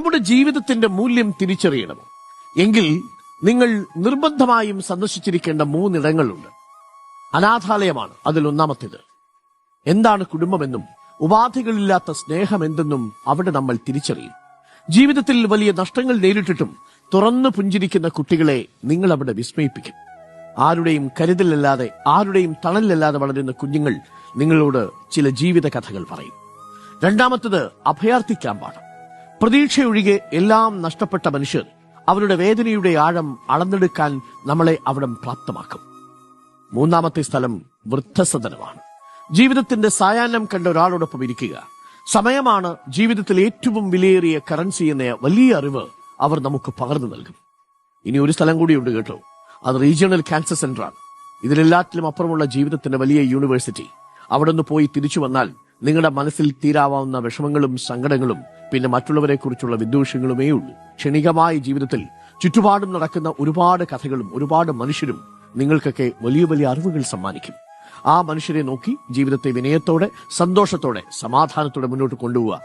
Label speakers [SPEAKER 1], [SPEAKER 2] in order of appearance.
[SPEAKER 1] നമ്മുടെ ജീവിതത്തിന്റെ മൂല്യം തിരിച്ചറിയണം എങ്കിൽ നിങ്ങൾ നിർബന്ധമായും സന്ദർശിച്ചിരിക്കേണ്ട 3 ഇടങ്ങളുണ്ട്. അനാഥാലയമാണ് അതിലൊന്നാമത്തേത്. എന്താണ് കുടുംബമെന്നും ഉപാധികളില്ലാത്ത സ്നേഹമെന്തെന്നും അവിടെ നമ്മൾ തിരിച്ചറിയും. ജീവിതത്തിൽ വലിയ നഷ്ടങ്ങൾ നേരിട്ടിട്ടും തുറന്നു പുഞ്ചിരിക്കുന്ന കുട്ടികളെ നിങ്ങൾ അവിടെ വിസ്മയിപ്പിക്കും. ആരുടെയും കരുതലല്ലാതെ, ആരുടെയും തണലിലല്ലാതെ വളരുന്ന കുഞ്ഞുങ്ങൾ നിങ്ങളോട് ചില ജീവിത കഥകൾ പറയും. രണ്ടാമത്തത് അഭയാർത്ഥി ക്യാമ്പാണ്. പ്രതീക്ഷയൊഴികെ എല്ലാം നഷ്ടപ്പെട്ട മനുഷ്യർ അവരുടെ വേദനയുടെ ആഴം അളന്നെടുക്കാൻ നമ്മളെ അവിടെ പ്രാപ്തമാക്കും. മൂന്നാമത്തെ സ്ഥലം വൃദ്ധസദനമാണ്. ജീവിതത്തിന്റെ സായാഹ്നം കണ്ട ഒരാളോടൊപ്പം ഇരിക്കുക. സമയമാണ് ജീവിതത്തിൽ ഏറ്റവും വിലയേറിയ കറൻസി എന്ന വലിയ അറിവ് അവർ നമുക്ക് പകർന്നു നൽകും. ഇനി ഒരു സ്ഥലം കൂടിയുണ്ട് കേട്ടോ, അത് റീജിയണൽ ക്യാൻസർ സെന്ററാണ്. ഇതിലെല്ലാറ്റിലും അപ്പുറമുള്ള ജീവിതത്തിന്റെ വലിയ യൂണിവേഴ്സിറ്റി. അവിടെ നിന്ന് പോയി തിരിച്ചു വന്നാൽ നിങ്ങളുടെ മനസ്സിൽ തീരാവാവുന്ന വിഷമങ്ങളും സങ്കടങ്ങളും പിന്നെ മറ്റുള്ളവരെ കുറിച്ചുള്ള വിദ്വേഷങ്ങളുമേ ഉള്ളൂ. ക്ഷണികമായ ജീവിതത്തിൽ ചുറ്റുപാടും നടക്കുന്ന ഒരുപാട് കഥകളും ഒരുപാട് മനുഷ്യരും നിങ്ങൾക്കൊക്കെ വലിയ വലിയ അറിവുകൾ സമ്മാനിക്കും. ആ മനുഷ്യരെ നോക്കി ജീവിതത്തെ വിനയത്തോടെ, സന്തോഷത്തോടെ, സമാധാനത്തോടെ മുന്നോട്ട് കൊണ്ടുപോവുക.